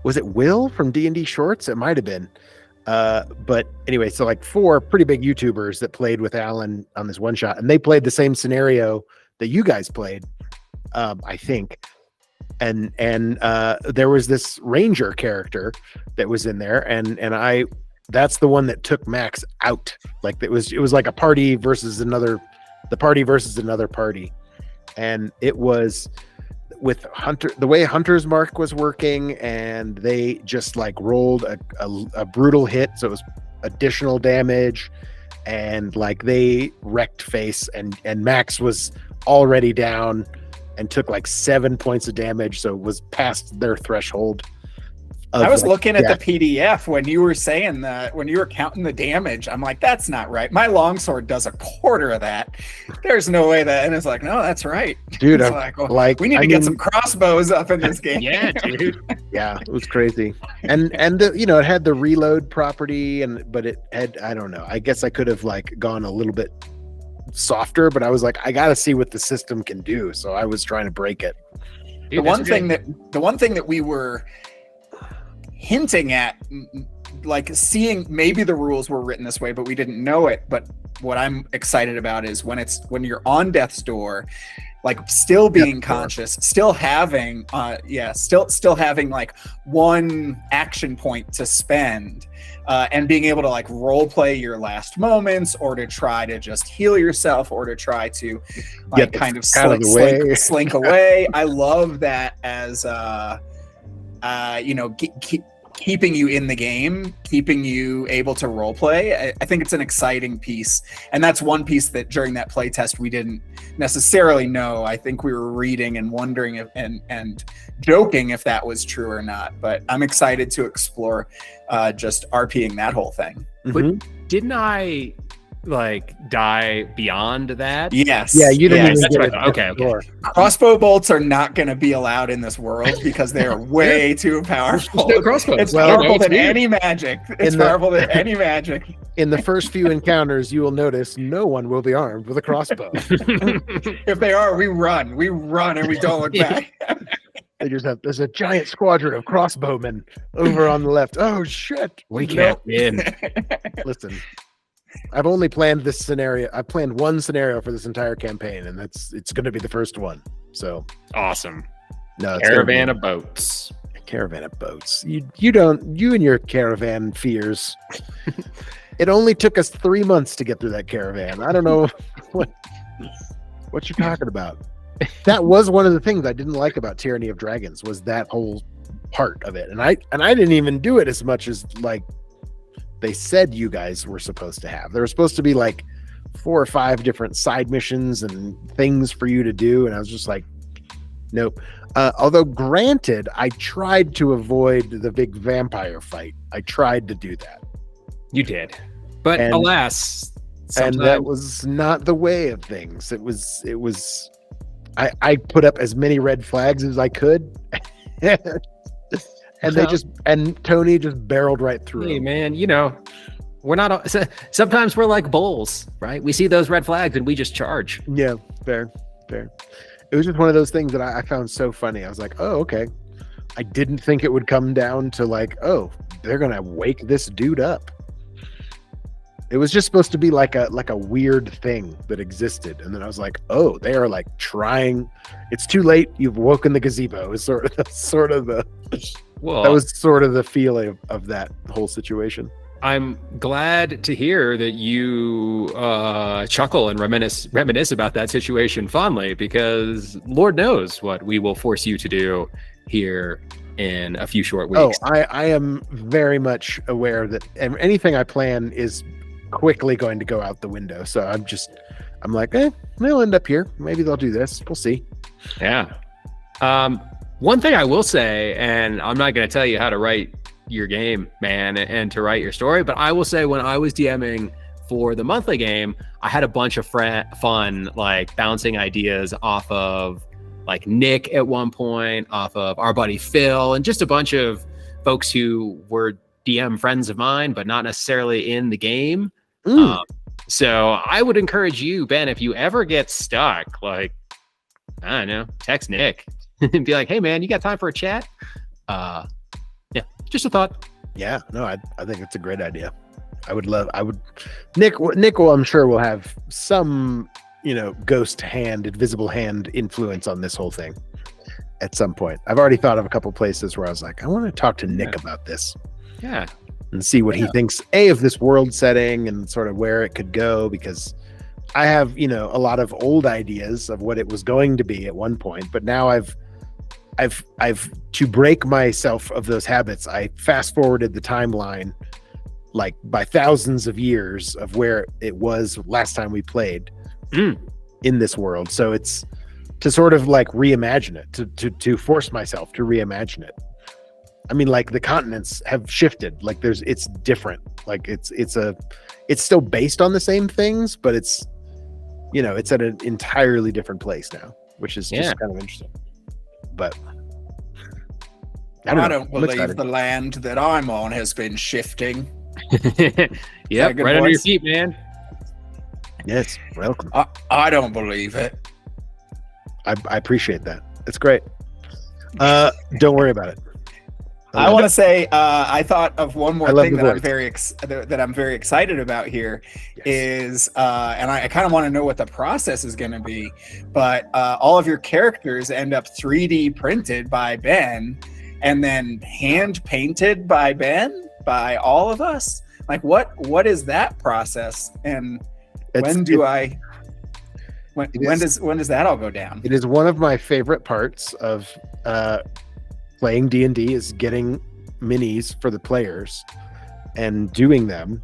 was it Will from D&D Shorts? It might have been. But anyway, so like 4 pretty big YouTubers that played with Alan on this one shot, and they played the same scenario that you guys played, I think. and there was this ranger character that was in there, and that's the one that took Max out. Like it was like a party versus another party, and it was with Hunter, the way Hunter's Mark was working, and they just like rolled a brutal hit, so it was additional damage, and like they wrecked face, and Max was already down and took like 7 points of damage, so it was past their threshold. I was looking at the PDF when you were saying that, when you were counting the damage. I'm like, that's not right. My longsword does a quarter of that. There's no way that. And it's like, no, that's right, dude. It's like, we need to get some crossbows up in this game. Yeah, dude. Yeah, it was crazy. And it had the reload property, but it had, I don't know. I guess I could have like gone a little bit softer, but I was like, I got to see what the system can do. So I was trying to break it. Dude, the one thing that we were hinting at, like seeing maybe the rules were written this way, but we didn't know it. But what I'm excited about is when you're on death's door, like still being conscious, still having still having like one action point to spend, and being able to like role play your last moments, or to try to just heal yourself, or to try to like kind of slink away. I love that as keeping you in the game, keeping you able to role play. I think it's an exciting piece, and that's one piece that during that play test we didn't necessarily know. I think we were reading and wondering if, and joking if that was true or not. But I'm excited to explore just RPing that whole thing. But didn't I like die beyond that? Yes. Yeah, you didn't. That's what I thought. Okay. Crossbow bolts are not going to be allowed in this world because they are way too powerful. No crossbows. It's powerful than any magic. It's powerful than any magic. In the first few encounters, you will notice no one will be armed with a crossbow. If they are, we run, and we don't look back. There's a giant squadron of crossbowmen over on the left. Oh shit! We can't win. Listen, I've only planned this scenario. I've planned one scenario for this entire campaign, and it's going to be the first one. So awesome. No, Caravan of boats. Caravan of boats. You and your caravan fears. It only took us 3 months to get through that caravan. I don't know what you're talking about. That was one of the things I didn't like about Tyranny of Dragons, was that whole part of it. And I didn't even do it as much as like they said you guys were supposed to have. There were supposed to be like 4 or 5 different side missions and things for you to do, and I was just like, nope. Although granted, I tried to avoid the big vampire fight. I tried to do that. You did, but alas, and that was not the way of things. It was. I put up as many red flags as I could, and Tony just barreled right through. Hey man, we're not. Sometimes we're like bulls, right? We see those red flags and we just charge. Yeah, fair. It was just one of those things that I found so funny. I was like, oh, okay. I didn't think it would come down to like, oh, they're gonna wake this dude up. It was just supposed to be like a weird thing that existed, and then I was like, oh, they are like trying. It's too late. You've woken the gazebo. Is sort of the. Well, that was sort of the feeling of that whole situation. I'm glad to hear that you chuckle and reminisce about that situation fondly, because Lord knows what we will force you to do here in a few short weeks. Oh, I am very much aware that anything I plan is quickly going to go out the window. So I'm like, they'll end up here. Maybe they'll do this. We'll see. Yeah. One thing I will say, and I'm not going to tell you how to write your game, man, and to write your story, but I will say when I was DMing for the monthly game, I had a bunch of fun, like bouncing ideas off of like Nick at one point, off of our buddy Phil, and just a bunch of folks who were DM friends of mine, but not necessarily in the game. So I would encourage you, Ben, if you ever get stuck, like, I don't know, text Nick and be like, hey man, you got time for a chat? Yeah, just a thought. Yeah, no, I think it's a great idea. Nick will, I'm sure, will have some, ghost hand, invisible hand influence on this whole thing. at some point. I've already thought of a couple places where I was like, I want to talk to Nick about this. Yeah. And see what he thinks, of this world setting and sort of where it could go, because I have, a lot of old ideas of what it was going to be at one point, but now I've to break myself of those habits, I fast forwarded the timeline like by thousands of years of where it was last time we played in this world. So it's to sort of like reimagine it, to force myself to reimagine it. I mean, like the continents have shifted, like it's different. Like it's still based on the same things, but it's at an entirely different place now, which is just kind of interesting. But I don't believe the land that I'm on has been shifting. Yeah, right under your feet, man. Yes, welcome. I don't believe it. I appreciate that. It's great. Don't worry about it. I want to say I thought of one more thing that I'm very excited about here is, and I kind of want to know what the process is going to be, but all of your characters end up 3D printed by Ben and then hand painted by Ben, by all of us. Like what is that process, and when does that all go down? It is one of my favorite parts of playing D&D is getting minis for the players and doing them.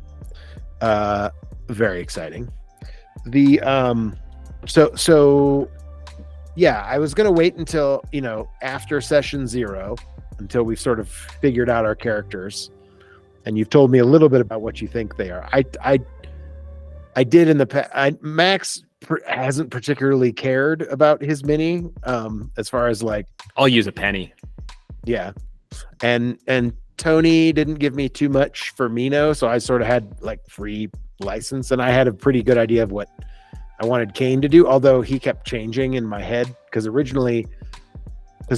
Very exciting. The I was gonna wait until after session 0 until we've sort of figured out our characters, and you've told me a little bit about what you think they are. I did in the past. Max hasn't particularly cared about his mini as far as like, I'll use a penny. Yeah. And Tony didn't give me too much for Mino, so I sort of had like free license, and I had a pretty good idea of what I wanted Kane to do, although he kept changing in my head because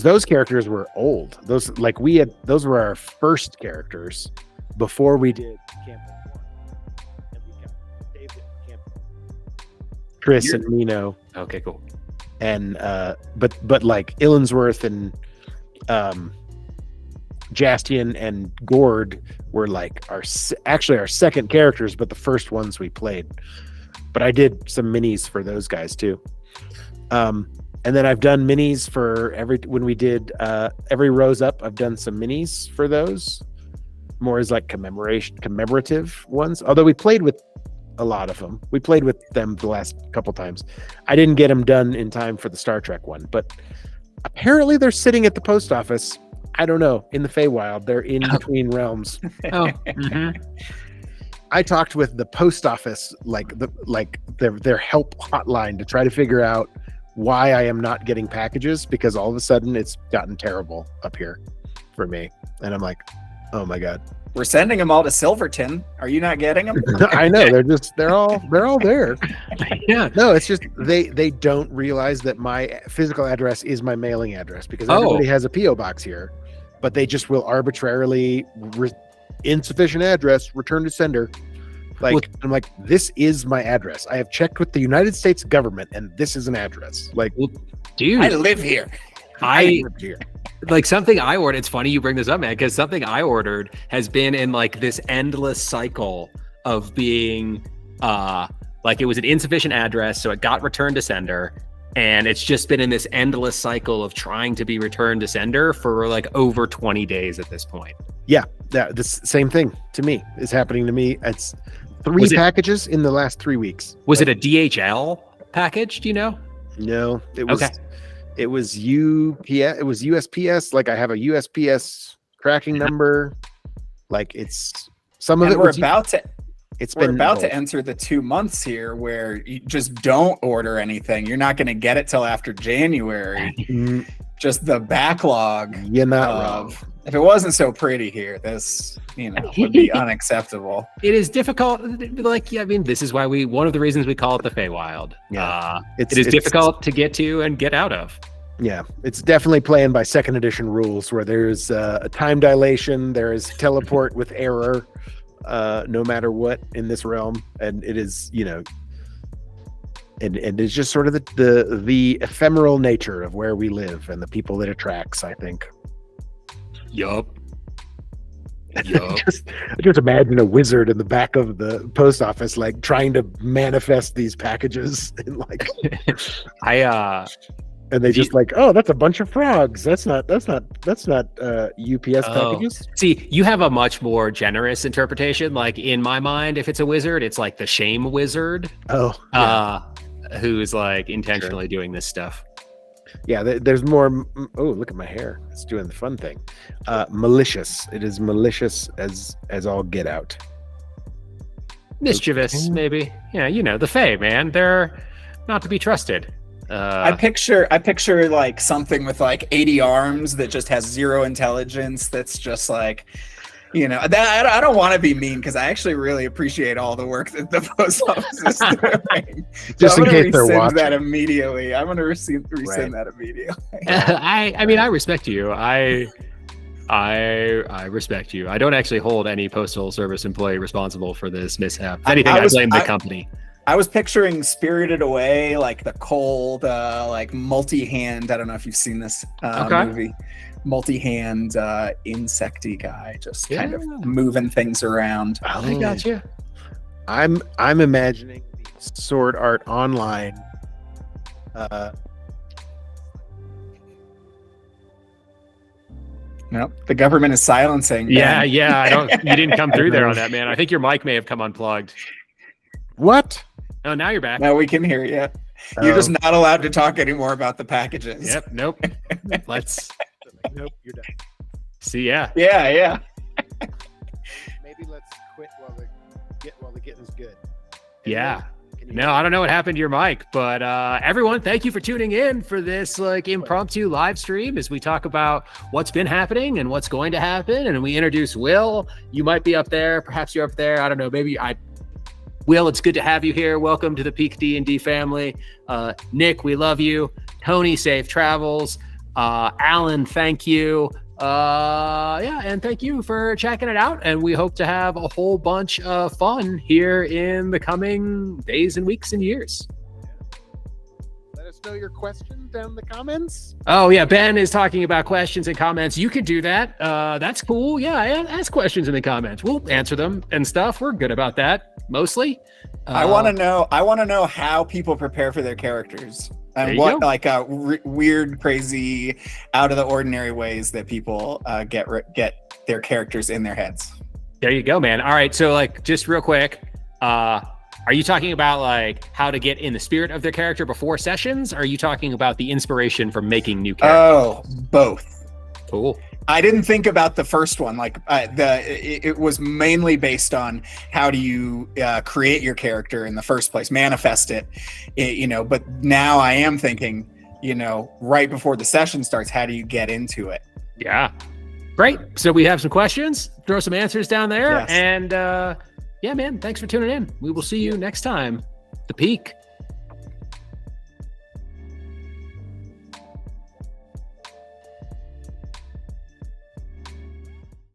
those characters were old. Those were our first characters before we did Campaign 1. And we got David Campaign. Chris and Mino. Okay, cool. And but like Illinsworth and Jastian and Gord were like our second characters, but the first ones we played. But I did some minis for those guys too. And then I've done minis for when we did every Rose Up, I've done some minis for those, more as like commemorative ones. Although we played with a lot of them. We played with them the last couple times. I didn't get them done in time for the Star Trek one, but apparently they're sitting at the post office. I don't know, in the Feywild. They're in between realms. I talked with the post office, their help hotline, to try to figure out why I am not getting packages, because all of a sudden it's gotten terrible up here for me. And I'm like, oh my God. We're sending them all to Silverton. Are you not getting them? I know, they're all there. Yeah. No, it's just they don't realize that my physical address is my mailing address, because everybody has a PO box here, but they just will arbitrarily insufficient address, return to sender. I'm like, this is my address. I have checked with the United States government, and this is an address. Like, dude, I live here. I live here. Like something I ordered. It's funny you bring this up, man, because something I ordered has been in like this endless cycle of being like it was an insufficient address, so it got returned to sender, and it's just been in this endless cycle of trying to be returned to sender for like over 20 days at this point. Yeah, the same thing to me is happening to me. It's 3 packages in the last 3 weeks. Was it a DHL package? Do you know? No, it was. Okay. It was UPS. It was USPS. Like I have a USPS tracking number. Like it's some of it. We're about to enter the 2 months here where you just don't order anything. You're not going to get it till after January. Just the backlog. You're not wrong. If it wasn't so pretty here, this would be unacceptable. It is difficult. Like, I mean, this is why one of the reasons we call it the Feywild. Yeah, it is difficult to get to and get out of. Yeah, it's definitely playing by second edition rules, where there's a time dilation, there is teleport with error, no matter what in this realm, and it is and it's just sort of the ephemeral nature of where we live and the people it attracts, I think. Yup. I just imagine a wizard in the back of the post office, like trying to manifest these packages, and like, and they just like, oh, that's a bunch of frogs. That's not UPS packages. See, you have a much more generous interpretation. Like in my mind, if it's a wizard, it's like the shame wizard. Oh, yeah. Who's like intentionally doing this stuff. Yeah, there's more. Oh, look at my hair. It's doing the fun thing. Malicious. It is malicious as all get out. Mischievous, maybe. Yeah, you know, the Fae, man. They're not to be trusted. I picture like something with like 80 arms that just has zero intelligence. That's just like, you know, that I don't want to be mean because I actually really appreciate all the work that the post office is doing. Just in case they're watching. That immediately. I'm gonna rescind that immediately. I mean, I respect you. I respect you. I don't actually hold any postal service employee responsible for this mishap. If anything, I blame the company. I was picturing Spirited Away, like the cold, like multi-hand. I don't know if you've seen this movie. Multi-hand insecty guy, just kind of moving things around. I got you. I'm imagining the Sword Art Online. Nope, the government is silencing. Yeah. You didn't come through there on that, man. I think your mic may have come unplugged. What? Oh, now you're back. Now we can hear you. You're just not allowed to talk anymore about the packages. Yep. Nope. Let's. Nope. You're done. See. Yeah. Yeah. Maybe let's quit while the getting's good. Yeah. No, I don't know what happened to your mic, but everyone, thank you for tuning in for this like impromptu live stream as we talk about what's been happening and what's going to happen. And we introduce Will. You might be up there. Perhaps you're up there. I don't know. Maybe Will, it's good to have you here. Welcome to the PeakD&D family. Nick, we love you. Tony, safe travels. Alan, thank you. And thank you for checking it out. And we hope to have a whole bunch of fun here in the coming days and weeks and years. Let us know your questions down in the comments. Oh, yeah. Ben is talking about questions and comments. You can do that. That's cool. Yeah. Ask questions in the comments. We'll answer them and stuff. We're good about that, mostly. I want to know how people prepare for their characters. And what like weird, crazy, out of the ordinary ways that people get their characters in their heads. There you go, man. All right, so like just real quick, are you talking about like how to get in the spirit of their character before sessions? Or are you talking about the inspiration for making new characters? Oh, both. Cool. I didn't think about the first one. Like it was mainly based on how do you create your character in the first place, manifest it, you know. But now I am thinking, you know, right before the session starts, how do you get into it? Yeah, great. So we have some questions. Throw some answers down there, and yeah, man. Thanks for tuning in. We will see you next time. The Peak.